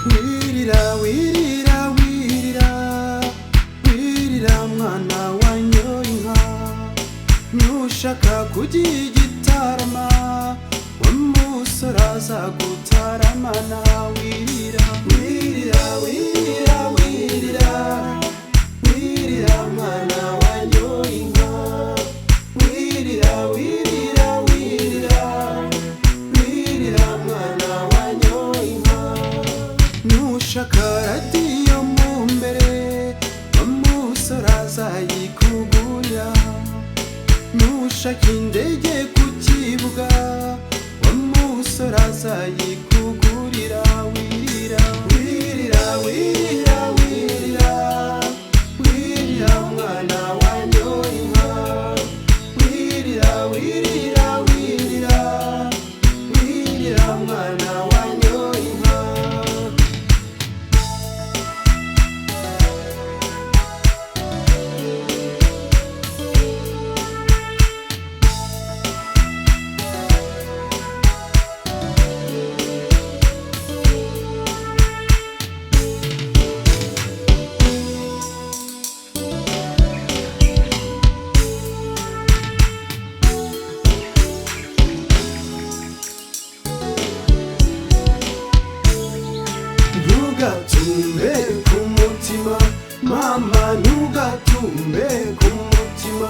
wirira wirira wirira wirira mwana wanyoye inka nushaka kugira igitarama wamusore azagutaramana wirira wirira wirira wirira wirira mwana wanyoye inka wirira wirira wirira wirira mwana wanyoye inka nushaka radiyo mu mbere wamusore azayikugurira nushaka indege ku kibuga wamusore azayikugurira wirira wirira wirira wirira wirira mwana wanyoye inka wirira wirira wirira wirira mwana wanyoye inka ntugatumbe ku mutima mama ntugatumbe ku mutima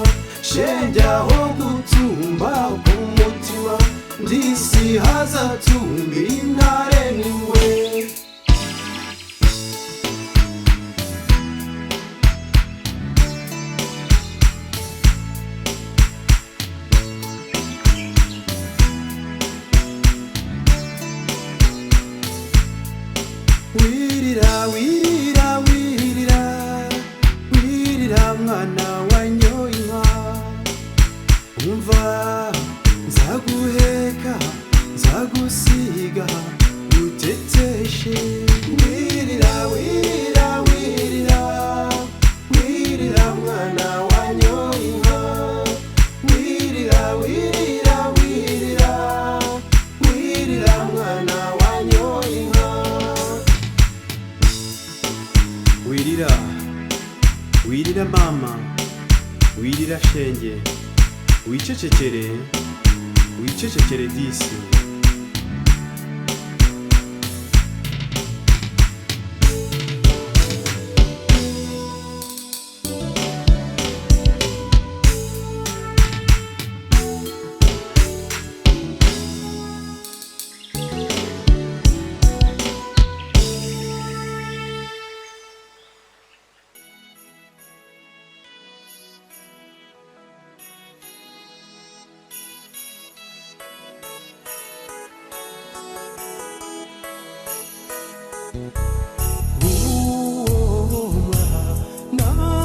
shenge aho gutumba ku mutima ndisi hazatumba intare n'ingwe wirira wirira wirira wirira mwana wanyoye inka umva nzaguheka nzagusiga uteteshe wirira wirira wirira wirira mwana wanyoye inka wirira wirira wirira wirira mwana wanyoye inka wirira wirira mama wirira shenge wicecekere wicecekere disi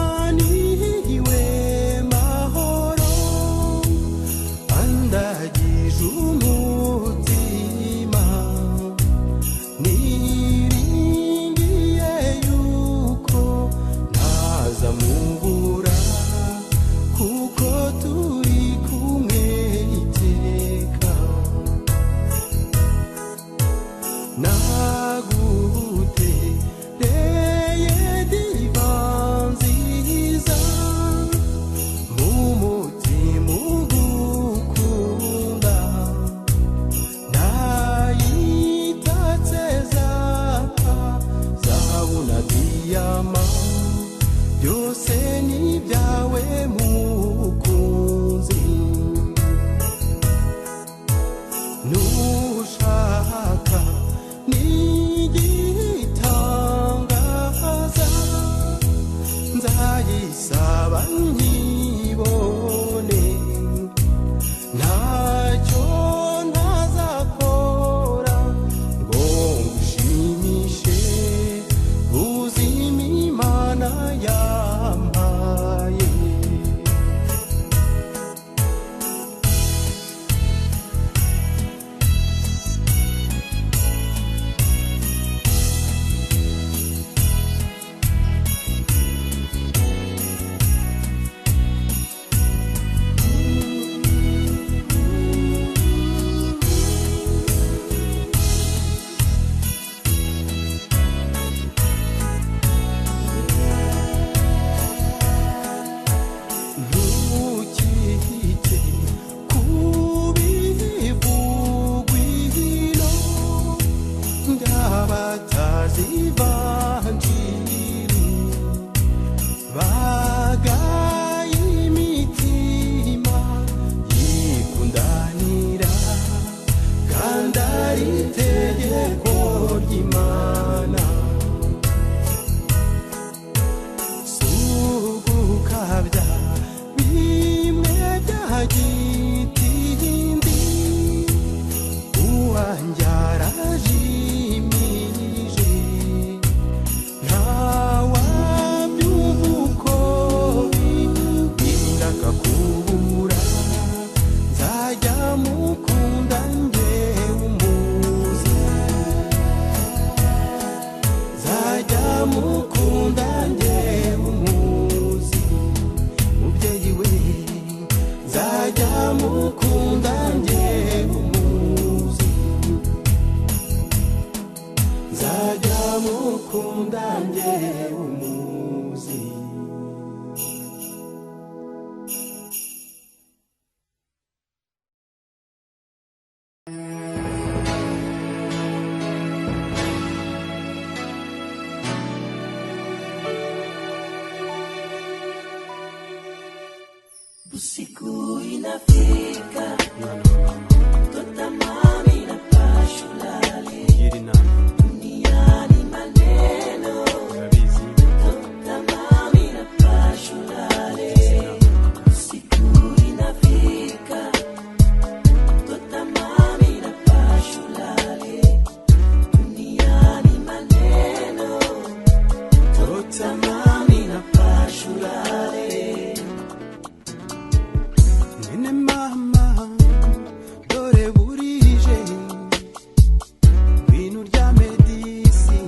naniwe mahoro andagije umutima niringiye yuko ntaza mubura kuko turi kumwe iteka nagutegeka ari itegeko ry'Imana sugukabya bimwe bya gitindi uwanjye arajimirije ntawabyumva uko birinda akakubura nzajya mukunda njyewe umuzi nzajya mukunda njyewe umuzi mubyeyi we nzajya mukunda njyewe umuzi nzajya mukunda njyewe umuzi Usiku inafika, tutamani na pasho lale, duniani maneno, tutamani na pasho lale. Usiku inafika, tutamani na pasho lale, duniani maneno, tutamani na pasho lale. Mwene mama dore burije bintu rya medisi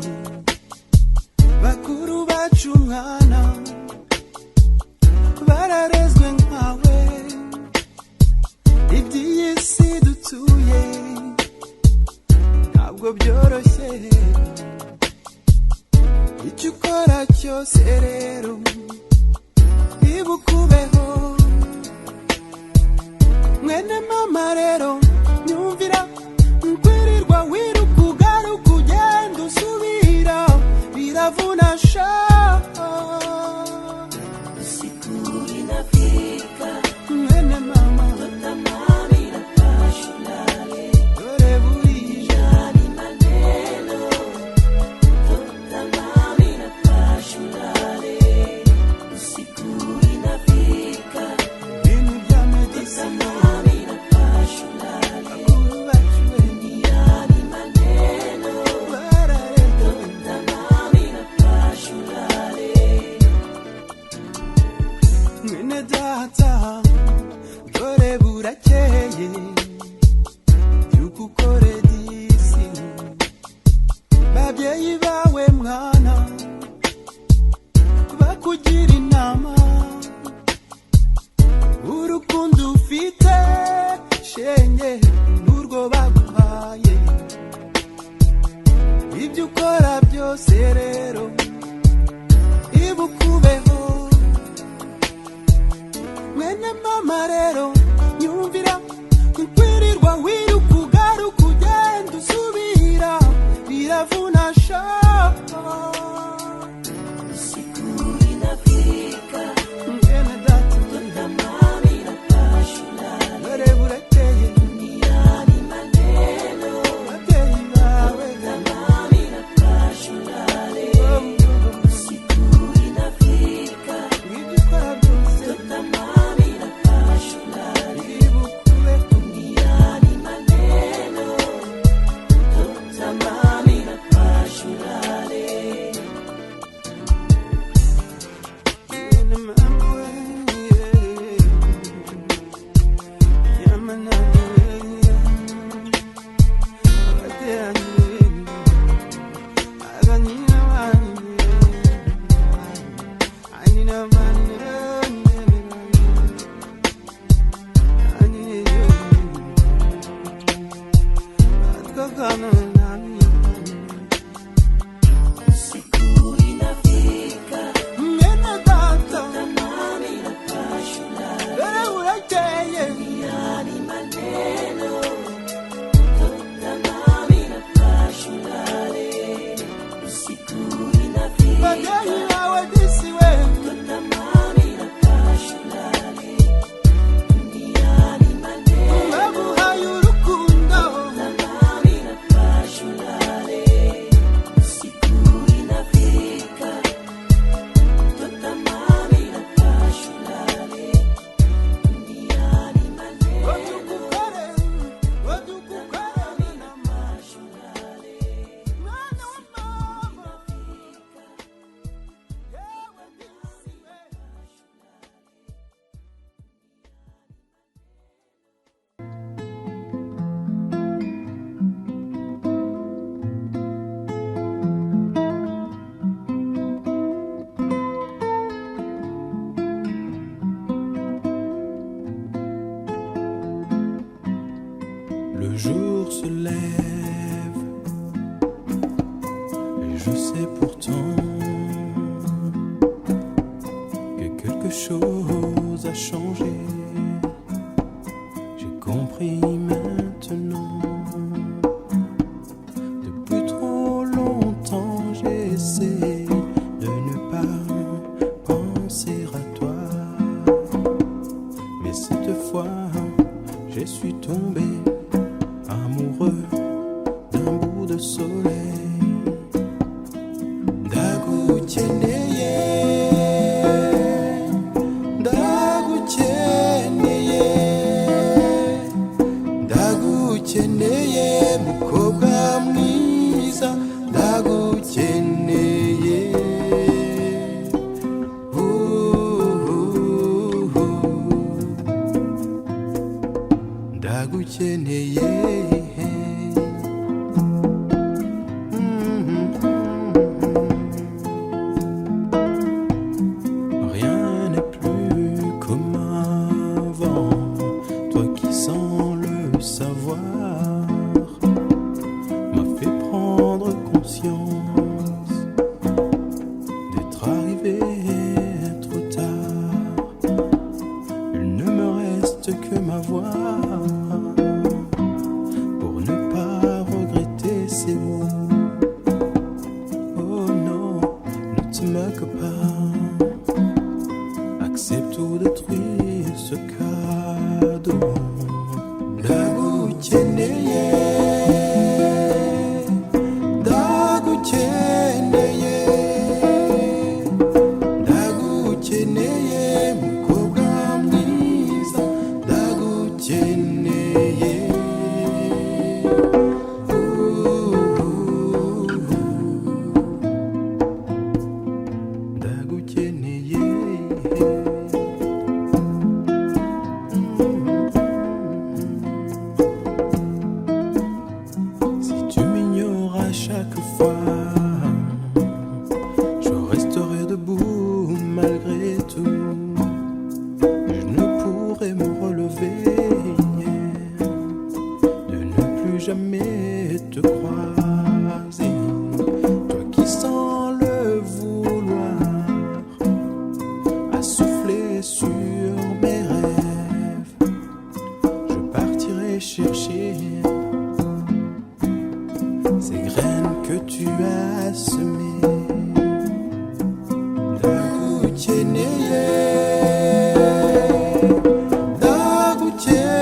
bakuru bacu mwana bararezwe nkawe iby'iyi si dutuye ntabwo byoroshye icyo ukora cyose rero ibukubeho mwene mama rero nyumvira nkwirirwa wiruka ugaruka ugenda usubira biravuna sha Usiku inafika, mwene mama tutamani na pasho lale, dore burije duniani maneno, tutamani na pasho lale. Usiku inafika, bintu bya medisi tutamani na pasho lale, bakuru bacu duniani maneno, bararezwe tutamani na pasho lale. mwene data dore burakeye yuko ukore disi babyeyi bawe mwana bakugira inama urukundo ufite shenge n'urwo baguhaye ibyo ukora byose rero ibukubeho mwene mama rero nyumvira nkwirirwa wiruka ugaruka ugenda usubira biravuna sha Usiku inafika, mwene data tutamani na pasho lale, dore burakeye duniani maneno, babyeyi bawe tutamani na pasho lale. Usiku inafika, ibyo ukora byose tutamani na pasho lale, Le jour se lève et je sais pourtant que quelque chose a changé. J'ai compris maintenant. Depuis trop longtemps j'essaie de ne pas penser à toi, mais cette fois je suis tombé amoureux d'un bout de soleil. Ndagukeneye, ndagukeneye, ndagukeneye mukobwa mwiza, ndagukeneye. Ndagukeneye. Rien n'est plus comme avant, toi qui sans le savoir m'a fait prendre conscience d'être arrivé trop tard. Il ne me reste que ma voix pour ne pas regretter ces mots. Oh non, ne te moque pas, accepte ou détruis ce cadeau. Ndagukeneye, ndagukeneye, ndagukeneye mukobwa mwiza, ndagukeneye. Ndagukeneye. Si tu m'ignores à chaque fois, je resterai debout malgré tout. Je ne pourrai me relever de ne plus jamais te croiser. Toi qui sans le vouloir as soufflé sur mes rêves, je partirai chercher ces graines que tu as semées. Ndagukeneye, ndagukeneye,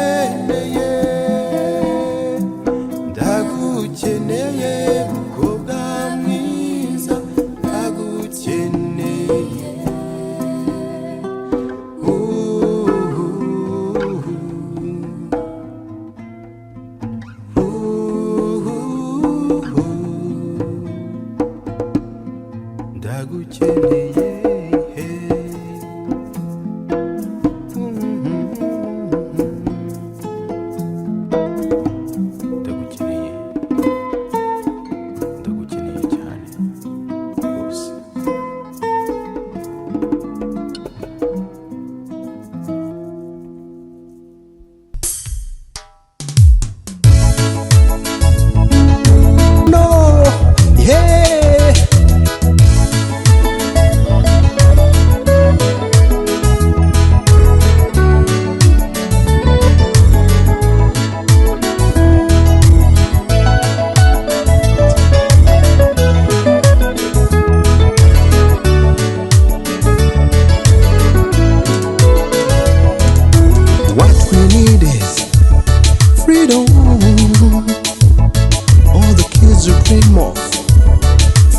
ndagukeneye mukobwa mwiza, ndagukeneye. Ndagukeneye. Ndagukeneye, ndagukeneye cyane rwose. No, yeah. What we need is freedom. All the kids who dream of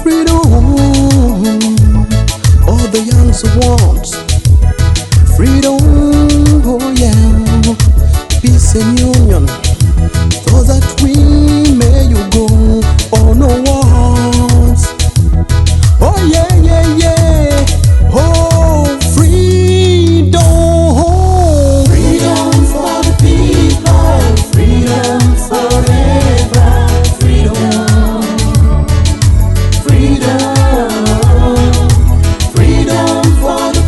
freedom. All the youngs who want freedom. Oh yeah, peace and union, so that we may you go on no wars. Oh yeah, yeah, yeah. Oh, freedom. Freedom for the people, freedom forever, freedom, freedom, freedom for the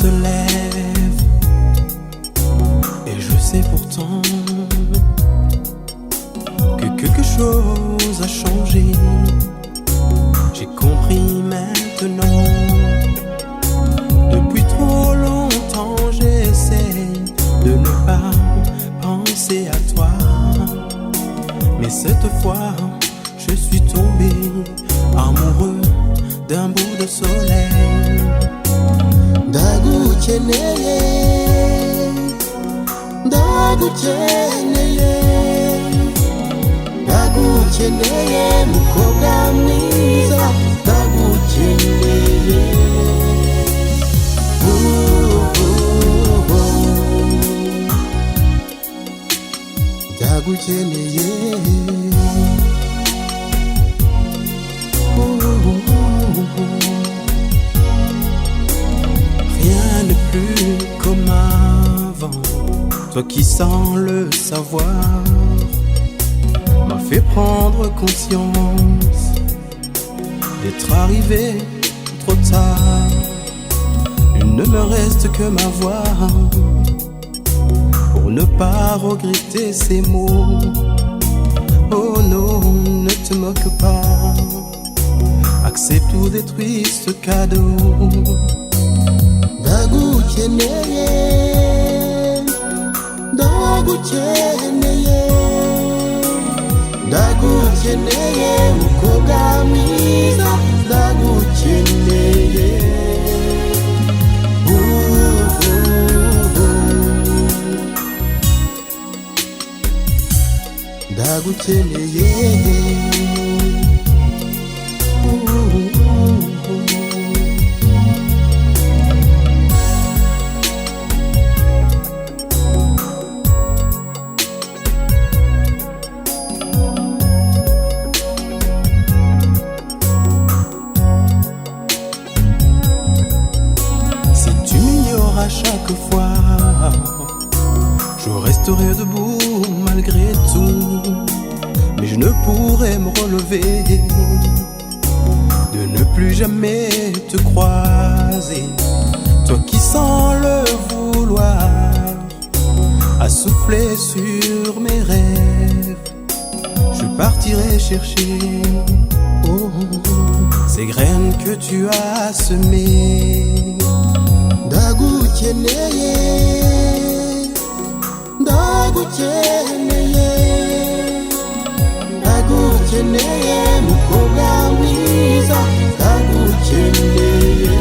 se lève et je sais pourtant que quelque chose a changé. J'ai compris maintenant. Depuis trop longtemps j'essaie de ne pas penser à toi, mais cette fois je suis tombé amoureux d'un bout de soleil. Ndagukeneye, ndagukeneye, ndagukeneye mukobwa mwiza, ndagukeneye. Ndagukeneye. Rien n'est plus comme avant. Toi qui sans le savoir m'a fait prendre conscience d'être arrivé trop tard. Il ne me reste que ma voix pour ne pas regretter ces mots. Oh non, ne te moque pas, accepte ou détruis ce cadeau. Ndagukeneye, ndagukeneye, ndagukeneye mukobwa mwiza, ndagukeneye. Ndagukeneye. Si tu m'ignores à chaque fois, je resterai debout malgré tout, mais je ne pourrai me relever de ne plus jamais te croiser. Toi qui sans le vouloir as soufflé sur mes rêves, je partirai chercher ces graines que tu as semées. Ndagukeneye, ndagukeneye, ndagukeneye mukobwa mwiza, ndagukeneye.